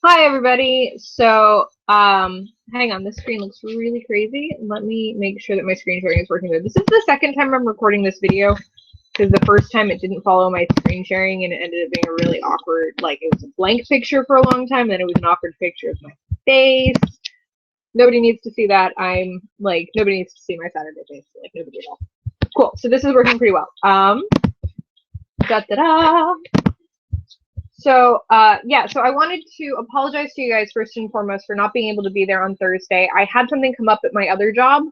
Hi everybody. Hang on, this screen looks really crazy. Let me make sure that my screen sharing is working good. This is the second time I'm recording this video because the first time it didn't follow my screen sharing and it ended up being a really awkward, like it was a blank picture for a long time, then it was an awkward picture of my face. Nobody needs to see that. Nobody needs to see my Saturday face. Like nobody at all. Cool. So this is working pretty well. Da da da. So I wanted to apologize to you guys first and foremost for not being able to be there on Thursday. I had something come up at my other job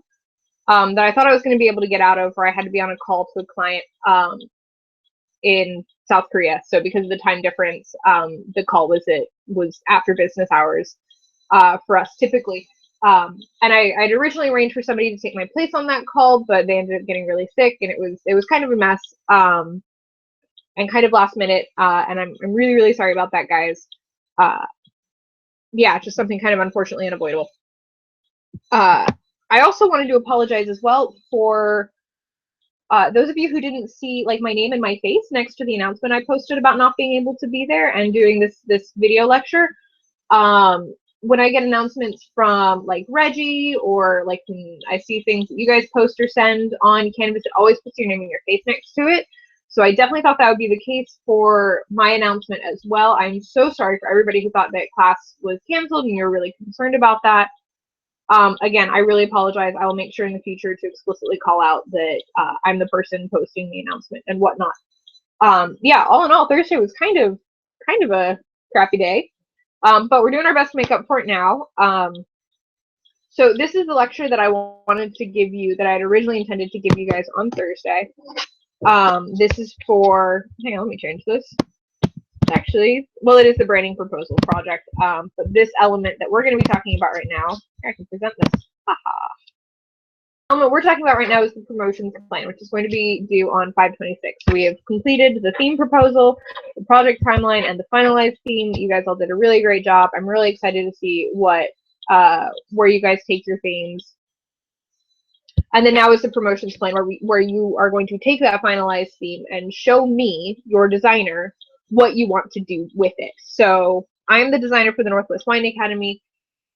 that I thought I was going to be able to get out of, where I had to be on a call to a client in South Korea. So because of the time difference, the call was after business hours for us typically. And I'd originally arranged for somebody to take my place on that call, but they ended up getting really sick, and it was kind of a mess. And kind of last minute, and I'm really, really sorry about that, guys. Yeah, just something kind of unfortunately unavoidable. I also wanted to apologize as well for those of you who didn't see like my name and my face next to the announcement I posted about not being able to be there and doing this video lecture. When I get announcements from like Reggie, or like when I see things that you guys post or send on Canvas, it always puts your name and your face next to it. So I definitely thought that would be the case for my announcement as well. I'm so sorry for everybody who thought that class was canceled and you're really concerned about that. Again, I really apologize. I will make sure in the future to explicitly call out that I'm the person posting the announcement and whatnot. Yeah, all in all, Thursday was kind of a crappy day, but we're doing our best to make up for it now. So this is the lecture that I wanted to give you, that I had originally intended to give you guys on Thursday. This is for, hang on, let me change this. Actually, well, it is the branding proposal project, but this element that we're going to be talking about right now, I can present this. What we're talking about right now is the promotions plan, which is going to be due on 5/26. We have completed the theme proposal, the project timeline, and the finalized theme. You guys all did a really great job. I'm really excited to see where you guys take your themes. And then now is the promotions plan, where you are going to take that finalized theme and show me, your designer, what you want to do with it. So I'm the designer for the Northwest Wine Academy.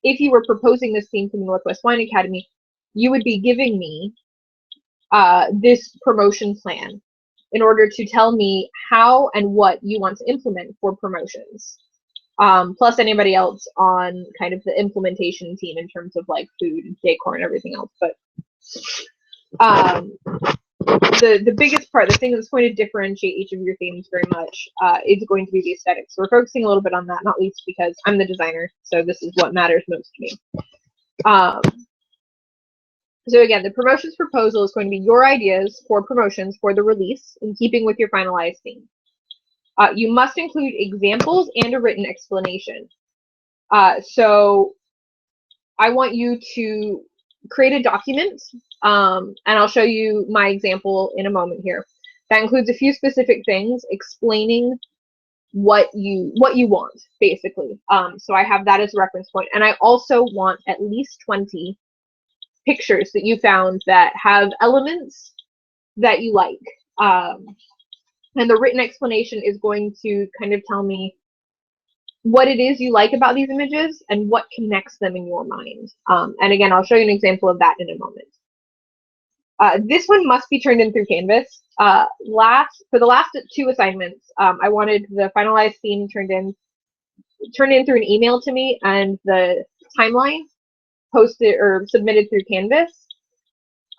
If you were proposing this theme for the Northwest Wine Academy, you would be giving me this promotion plan in order to tell me how and what you want to implement for promotions. Plus anybody else on kind of the implementation team in terms of like food, decor, and everything else. But the biggest part, the thing that's going to differentiate each of your themes very much, is going to be the aesthetics. So we're focusing a little bit on that, not least because I'm the designer, so this is what matters most to me. So again, the promotions proposal is going to be your ideas for promotions for the release in keeping with your finalized theme. You must include examples and a written explanation. So I want you to create a document, and I'll show you my example in a moment here. That includes a few specific things explaining what you want, basically. So I have that as a reference point, and I also want at least 20 pictures that you found that have elements that you like. And the written explanation is going to kind of tell me what it is you like about these images and what connects them in your mind. And again, I'll show you an example of that in a moment. This one must be turned in through Canvas. For the last two assignments, I wanted the finalized theme turned in through an email to me, and the timeline posted or submitted through Canvas.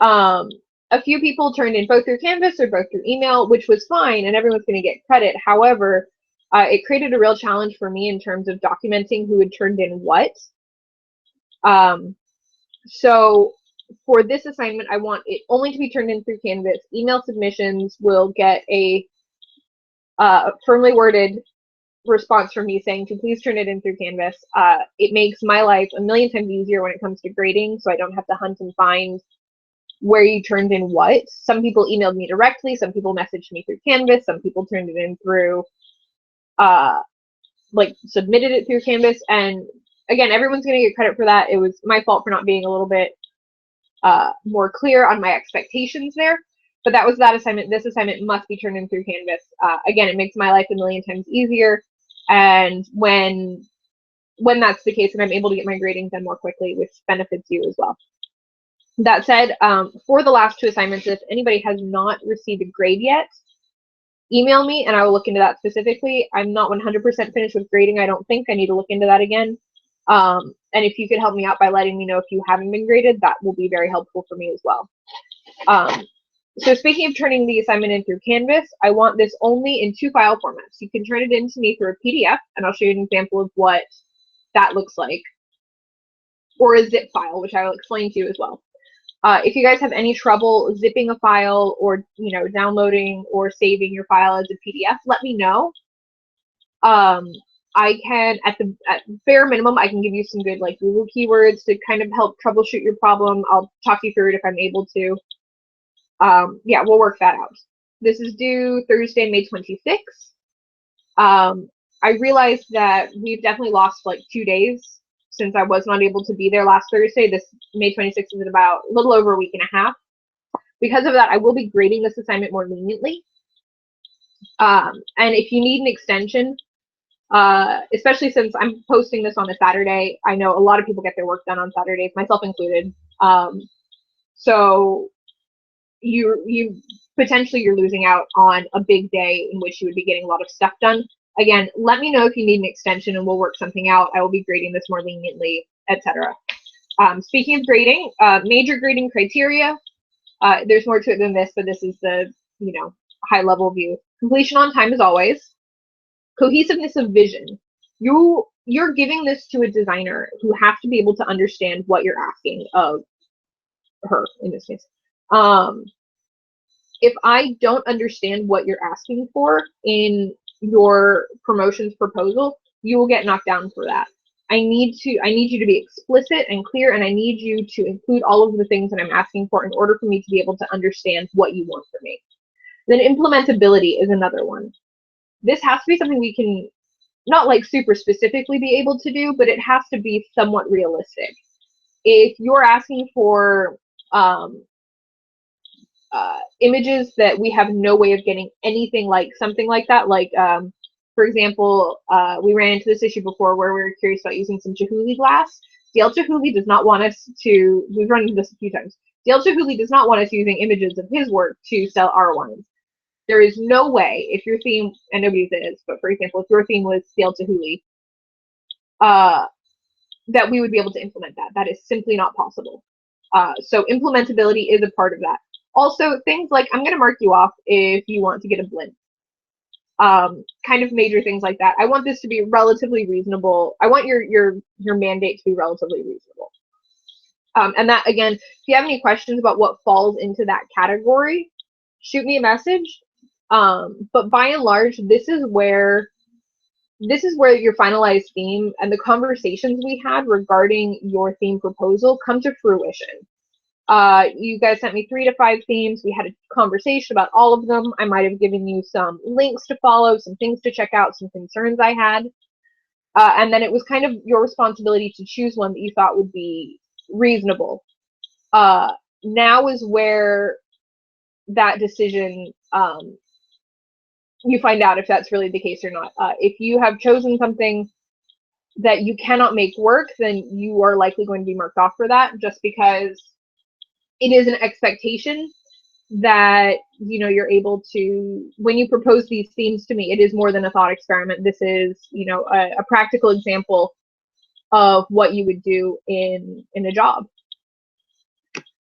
A few people turned in both through Canvas or both through email, which was fine, and everyone's going to get credit. However, it created a real challenge for me in terms of documenting who had turned in what. So for this assignment, I want it only to be turned in through Canvas. Email submissions will get a firmly worded response from me saying to please turn it in through Canvas. It makes my life a million times easier when it comes to grading, so I don't have to hunt and find where you turned in what. Some people emailed me directly, some people messaged me through Canvas, some people turned it in through, like submitted it through Canvas, and again, everyone's gonna get credit for that. It was my fault for not being a little bit more clear on my expectations there, but that was that assignment. This assignment must be turned in through Canvas. Again, it makes my life a million times easier, and when when that's the case, and I'm able to get my grading done more quickly, which benefits you as well. That said, for the last 2 assignments, if anybody has not received a grade yet, email me and I will look into that specifically. I'm not 100% finished with grading. I don't think. I need to look into that again. And if you could help me out by letting me know if you haven't been graded, that will be very helpful for me as well. So speaking of turning the assignment in through Canvas, I want this only in 2 file formats. You can turn it in to me through a PDF, and I'll show you an example of what that looks like, or a zip file, which I will explain to you as well. If you guys have any trouble zipping a file or downloading or saving your file as a PDF, let me know. I can, at bare minimum, I can give you some good like Google keywords to kind of help troubleshoot your problem. I'll talk you through it if I'm able to. Yeah, we'll work that out. This is due Thursday, May 26th. I realized that we've definitely lost like 2 days since I was not able to be there last Thursday. This May 26th is in about a little over a week and a half. Because of that, I will be grading this assignment more leniently. And if you need an extension, especially since I'm posting this on a Saturday, I know a lot of people get their work done on Saturdays, myself included. So you potentially you're losing out on a big day in which you would be getting a lot of stuff done. Again, let me know if you need an extension and we'll work something out. I will be grading this more leniently, etc. Speaking of grading, major grading criteria, there's more to it than this, but this is the high level view. Completion on time as always. Cohesiveness of vision. You're giving this to a designer who has to be able to understand what you're asking of her in this case. If I don't understand what you're asking for in your promotions proposal, you will get knocked down for that. I need you to be explicit and clear, and I need you to include all of the things that I'm asking for in order for me to be able to understand what you want from me. Then implementability is another one. This has to be something we can not like super specifically be able to do, but it has to be somewhat realistic. If you're asking for images that we have no way of getting anything like something like that, like for example, we ran into this issue before where we were curious about using some Chihuly glass. Dale Chihuly does not want us to, we've run into this a few times, Dale Chihuly does not want us using images of his work to sell our wines. There is no way, if your theme, and nobody's is, but for example, if your theme was Dale Chihuly, that we would be able to implement that. That is simply not possible. So implementability is a part of that. Also, things like, I'm going to mark you off if you want to get a blimp. Kind of major things like that. I want this to be relatively reasonable. I want your mandate to be relatively reasonable. And that, again, if you have any questions about what falls into that category, shoot me a message. But by and large, this is where your finalized theme and the conversations we had regarding your theme proposal come to fruition. You guys sent me 3 to 5 themes. We had a conversation about all of them. I might have given you some links to follow, some things to check out, some concerns I had. And then it was kind of your responsibility to choose one that you thought would be reasonable. Now is where that decision, you find out if that's really the case or not. If you have chosen something that you cannot make work, then you are likely going to be marked off for that, just because it is an expectation that you're able to, when you propose these themes to me, it is more than a thought experiment. This is a practical example of what you would do in a job.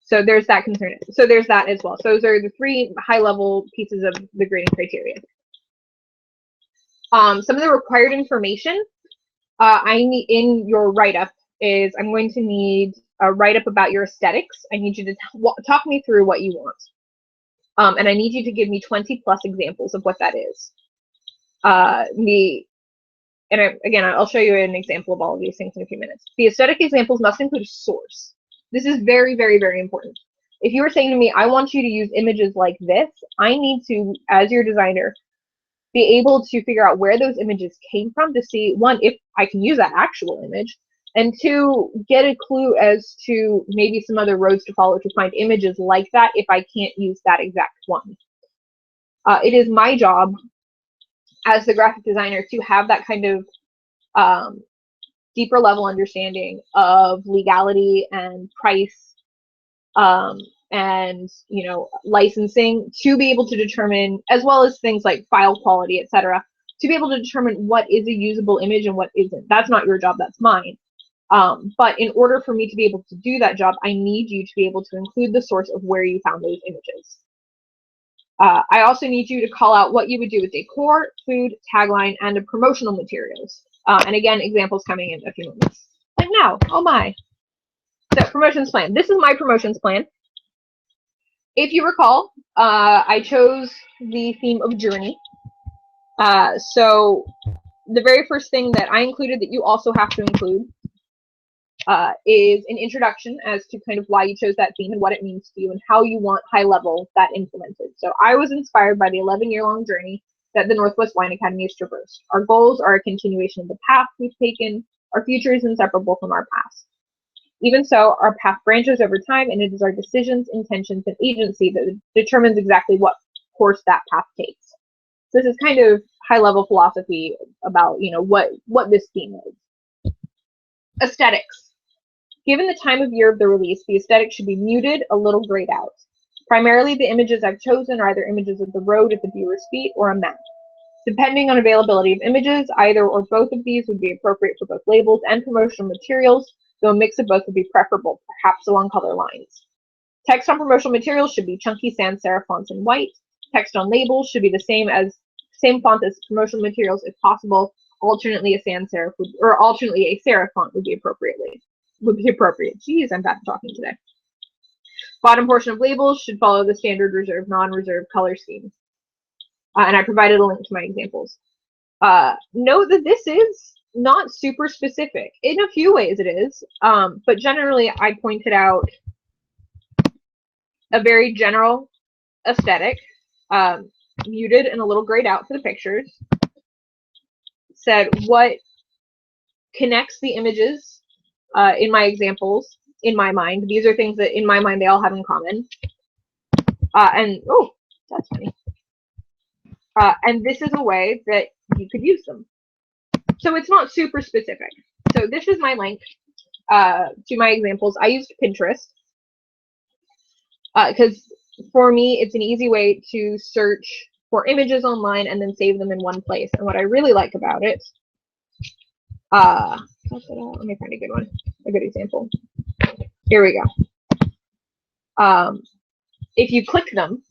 So there's that concern. So there's that as well. So those are the 3 high-level pieces of the grading criteria. Some of the required information I need in your write-up is I'm going to need a write-up about your aesthetics. I need you to talk me through what you want. And I need you to give me 20+ examples of what that is. Again, I'll show you an example of all of these things in a few minutes. The aesthetic examples must include a source. This is very, very, very important. If you were saying to me, I want you to use images like this, I need to, as your designer, be able to figure out where those images came from to see, 1, if I can use that actual image, and 2, get a clue as to maybe some other roads to follow to find images like that if I can't use that exact one. It is my job as the graphic designer to have that kind of deeper level understanding of legality and price, and licensing, to be able to determine, as well as things like file quality, etc., to be able to determine what is a usable image and what isn't. That's not your job, that's mine. But in order for me to be able to do that job, I need you to be able to include the source of where you found those images. I also need you to call out what you would do with decor, food, tagline, and the promotional materials. And again, examples coming in a few moments. Like now, oh my. So promotions plan. This is my promotions plan. If you recall, I chose the theme of Journey. So the very first thing that I included that you also have to include is an introduction as to kind of why you chose that theme and what it means to you and how you want high level that implemented. So I was inspired by the 11-year-long journey that the Northwest Wine Academy has traversed. Our goals are a continuation of the path we've taken. Our future is inseparable from our past. Even so, our path branches over time, and it is our decisions, intentions, and agency that determines exactly what course that path takes. So this is kind of high-level philosophy about, what this theme is. Aesthetics. Given the time of year of the release, the aesthetic should be muted, a little grayed out. Primarily, the images I've chosen are either images of the road at the viewer's feet or a map. Depending on availability of images, either or both of these would be appropriate for both labels and promotional materials, though a mix of both would be preferable, perhaps along color lines. Text on promotional materials should be chunky sans serif fonts in white. Text on labels should be the same font as promotional materials if possible. Alternately, a sans serif alternately a serif font would be appropriate. Geez, I'm bad at talking today. Bottom portion of labels should follow the standard reserved, non-reserved color scheme. And I provided a link to my examples. Note that this is not super specific. In a few ways it is, but generally I pointed out a very general aesthetic, muted and a little grayed out for the pictures. Said what connects the images in my examples, in my mind. These are things that in my mind they all have in common. And oh, that's funny. And this is a way that you could use them. So it's not super specific. So this is my link to my examples. I used Pinterest because for me, it's an easy way to search for images online and then save them in one place. And what I really like about it, let me find a good one, a good example. Here we go. If you click them,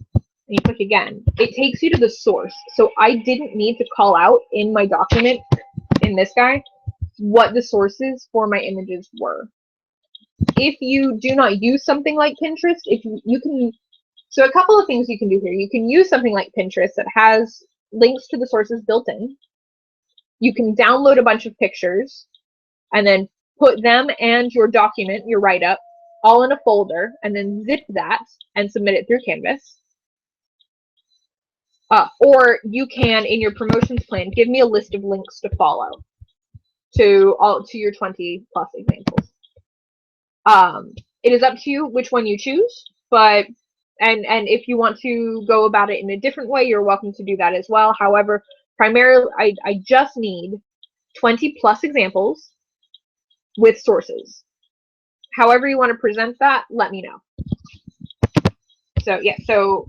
and you click again, it takes you to the source. So I didn't need to call out in my document, in this guy, what the sources for my images were. If you do not use something like Pinterest, so a couple of things you can do here. You can use something like Pinterest that has links to the sources built in. You can download a bunch of pictures and then put them and your document, your write-up, all in a folder, and then zip that and submit it through Canvas. Or you can, in your promotions plan, give me a list of links to follow to your 20+ examples. It is up to you which one you choose, but and if you want to go about it in a different way, you're welcome to do that as well. However, primarily, I just need 20+ examples with sources. However you want to present that, let me know. So yeah, so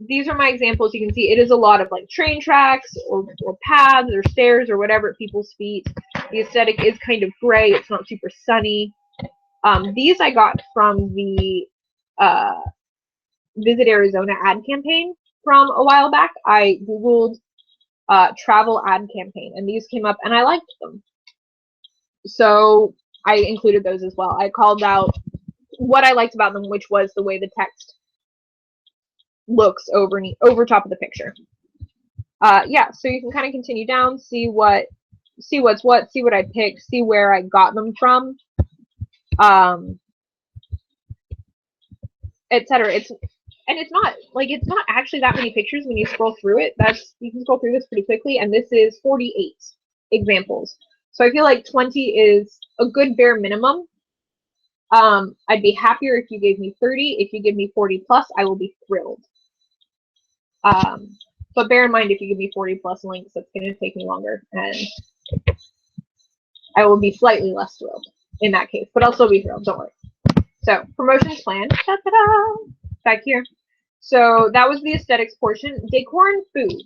these are my examples. You can see it is a lot of like train tracks or paths or stairs or whatever at people's feet. The aesthetic is kind of gray. It's not super sunny. These I got from the Visit Arizona ad campaign from a while back. I Googled travel ad campaign and these came up and I liked them. So I included those as well. I called out what I liked about them, which was the way the text looks over top of the picture. Yeah, so you can kind of continue down, see what's what, see what I picked, see where I got them from, etc. It's not actually that many pictures when you scroll through it. You can scroll through this pretty quickly, and this is 48 examples. So I feel like 20 is a good bare minimum. I'd be happier if you gave me 30. If you give me 40+, I will be thrilled. But bear in mind, if you give me 40+ links, that's going to take me longer. And I will be slightly less thrilled in that case, but I'll still be thrilled, don't worry. So, promotions plan, da-da-da, back here. So that was the aesthetics portion. Decor and food.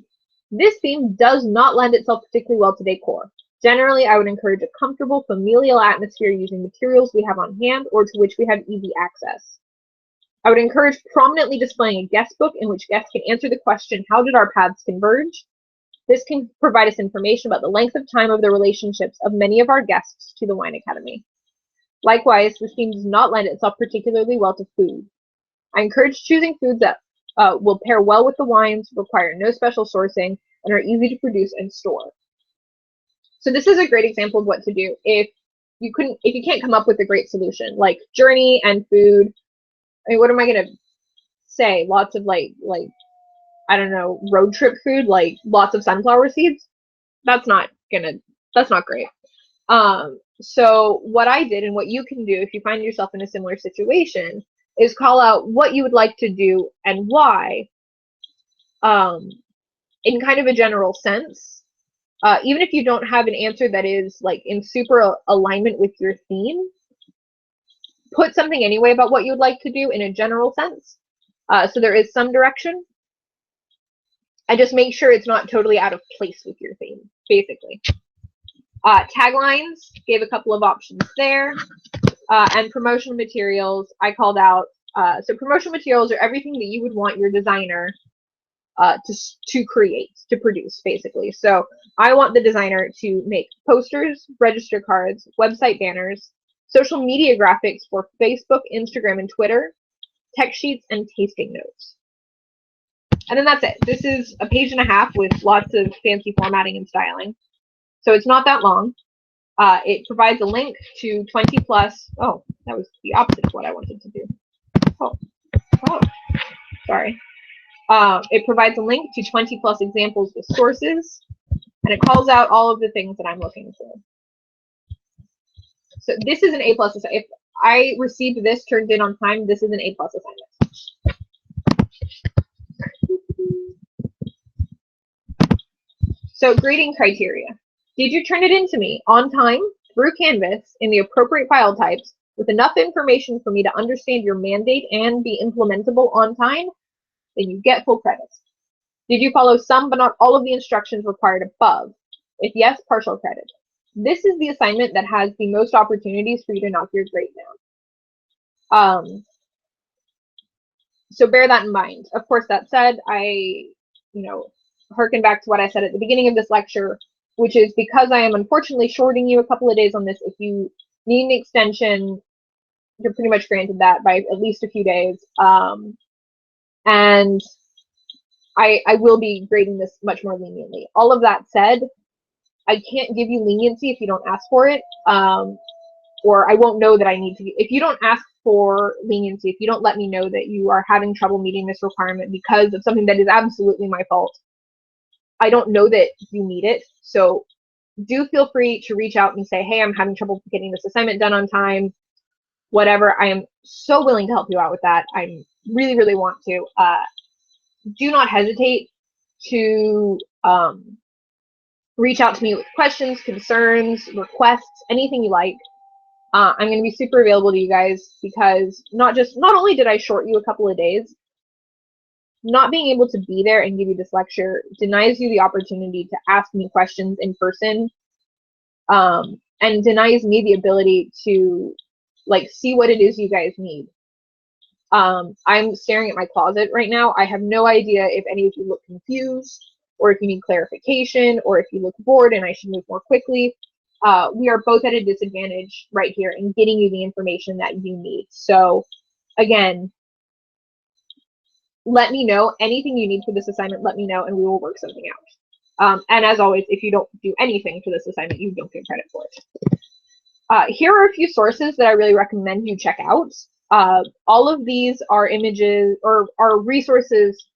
This theme does not lend itself particularly well to decor. Generally, I would encourage a comfortable, familial atmosphere using materials we have on hand or to which we have easy access. I would encourage prominently displaying a guest book in which guests can answer the question, how did our paths converge? This can provide us information about the length of time of the relationships of many of our guests to the Wine Academy. Likewise, this theme does not lend itself particularly well to food. I encourage choosing foods that will pair well with the wines, require no special sourcing, and are easy to produce and store. So this is a great example of what to do if you can't come up with a great solution, like journey and food. I mean, what am I gonna say? Lots of like I don't know, road trip food, like lots of sunflower seeds. That's not great. So what I did and what you can do if you find yourself in a similar situation is call out what you would like to do and why, in kind of a general sense. Even if you don't have an answer that is like in super alignment with your theme, put something anyway about what you would like to do in a general sense. So there is some direction. I just make sure it's not totally out of place with your theme, basically. Taglines, gave a couple of options there. And promotional materials, I called out. So promotional materials are everything that you would want your designer to create, to produce, basically. So I want the designer to make posters, register cards, website banners, social media graphics for Facebook, Instagram, and Twitter, text sheets, and tasting notes. And then that's it. This is a page and a half with lots of fancy formatting and styling. So it's not that long. It provides a link to 20 plus. Oh, that was the opposite of what I wanted to do. Oh, sorry. It provides a link to 20 plus examples with sources, and it calls out all of the things that I'm looking for. So this is an A+ assignment. If I received this turned in on time, this is an A+ assignment. So grading criteria. Did you turn it in to me on time, through Canvas, in the appropriate file types, with enough information for me to understand your mandate and be implementable on time? Then you get full credits. Did you follow some but not all of the instructions required above? If yes, partial credit. This is the assignment that has the most opportunities for you to knock your grade down. So bear that in mind. Of course, that said, I harken back to what I said at the beginning of this lecture, which is because I am unfortunately shorting you a couple of days on this, if you need an extension, you're pretty much granted that by at least a few days. And I will be grading this much more leniently. All of that said, I can't give you leniency if you don't ask for it, or I won't know that I need to. If you don't ask for leniency, if you don't let me know that you are having trouble meeting this requirement because of something that is absolutely my fault, I don't know that you need it. So do feel free to reach out and say, hey, I'm having trouble getting this assignment done on time, whatever. I am so willing to help you out with that. I really, really want to. Do not hesitate to reach out to me with questions, concerns, requests, anything you like. I'm going to be super available to you guys because not only did I short you a couple of days, not being able to be there and give you this lecture denies you the opportunity to ask me questions in person, and denies me the ability to see what it is you guys need. I'm staring at my closet right now. I have no idea if any of you look confused, or if you need clarification, or if you look bored and I should move more quickly. We are both at a disadvantage right here in getting you the information that you need. So again, let me know anything you need for this assignment. Let me know and we will work something out. And as always, if you don't do anything for this assignment, you don't get credit for it. Here are a few sources that I really recommend you check out. All of these are images or are resources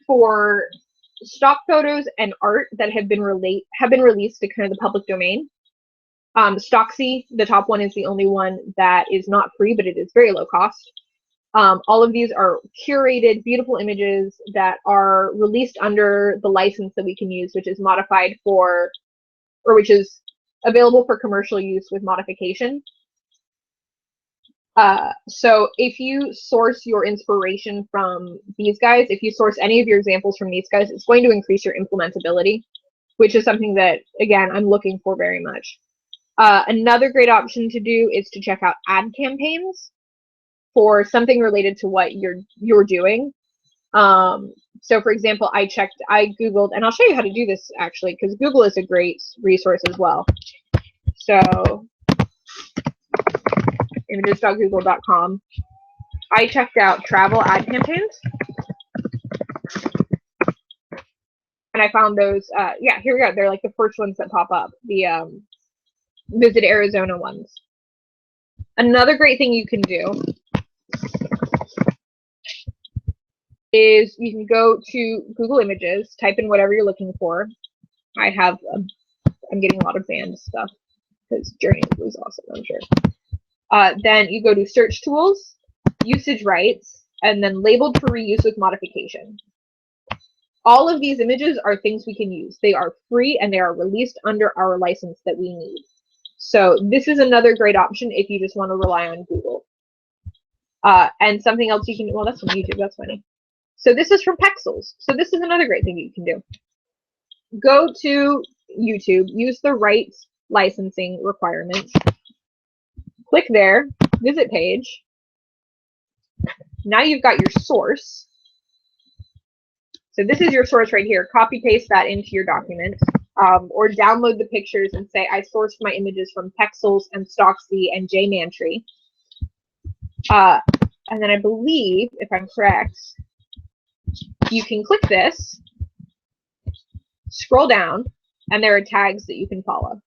for stock photos and art that have been released to kind of the public domain. Stocksy, the top one, is the only one that is not free, but it is very low cost. All of these are curated, beautiful images that are released under the license that we can use, which is modified for, or which is available for commercial use with modification. So if you source your inspiration from these guys, if you source any of your examples from these guys, it's going to increase your implementability, which is something that, again, I'm looking for very much. Another great option to do is to check out ad campaigns for something related to what you're doing. So for example, I Googled, and I'll show you how to do this actually, because Google is a great resource as well. So images.google.com. I checked out travel ad campaigns, and I found those. Yeah, here we go. They're like the first ones that pop up. The Visit Arizona ones. Another great thing you can do is you can go to Google Images, type in whatever you're looking for. I'm getting a lot of band stuff because Journey was awesome, I'm sure. Then you go to Search Tools, Usage Rights, and then Labeled for Reuse with Modification. All of these images are things we can use. They are free and they are released under our license that we need. So this is another great option if you just want to rely on Google. And something else you can, well, that's from YouTube, that's funny. So this is from Pexels. So this is another great thing you can do. Go to YouTube, use the right licensing requirements. Click there, visit page. Now you've got your source. So this is your source right here. Copy paste that into your document, or download the pictures and say, I sourced my images from Pexels and Stocksy and JMantry. And then I believe, if I'm correct, you can click this, scroll down, and there are tags that you can follow.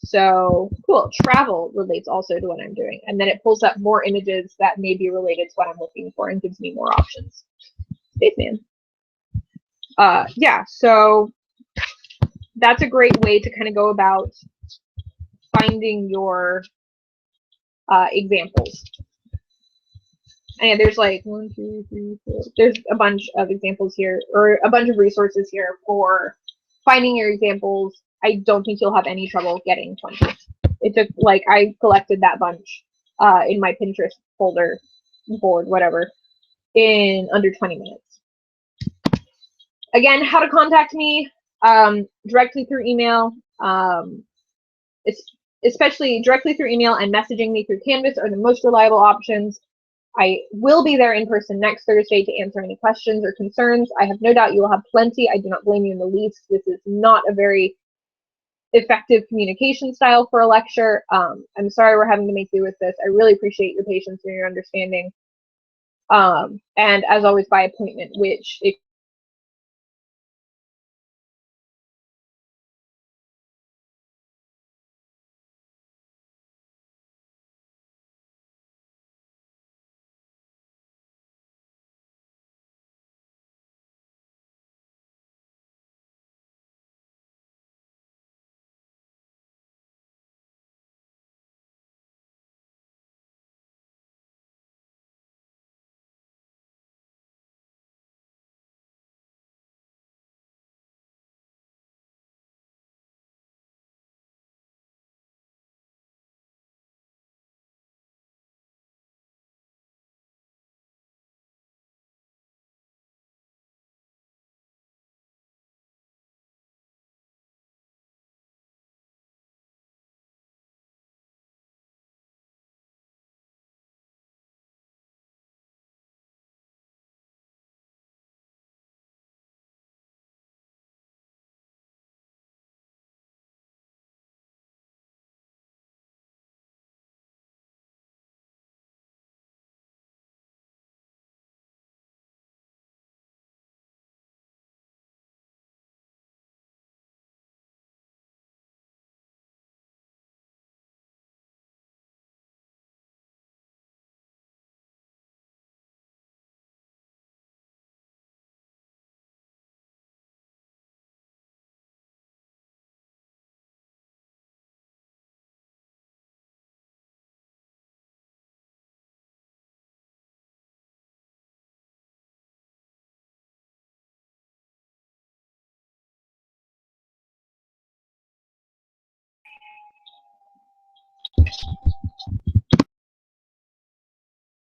So cool, travel relates also to what I'm doing. And then it pulls up more images that may be related to what I'm looking for and gives me more options. Spaceman. Yeah, so that's a great way to kind of go about finding your examples. And there's like 1, 2, 3, 4. There's a bunch of examples here, or a bunch of resources here for finding your examples. I don't think you'll have any trouble getting 20. It took, like, I collected that bunch in my Pinterest folder, board, whatever, in under 20 minutes. Again, how to contact me, directly through email, especially directly through email and messaging me through Canvas are the most reliable options. I will be there in person next Thursday to answer any questions or concerns. I have no doubt you will have plenty. I do not blame you in the least. This is not a very effective communication style for a lecture. I'm sorry we're having to make do with this. I really appreciate your patience and your understanding. And as always, by appointment, which if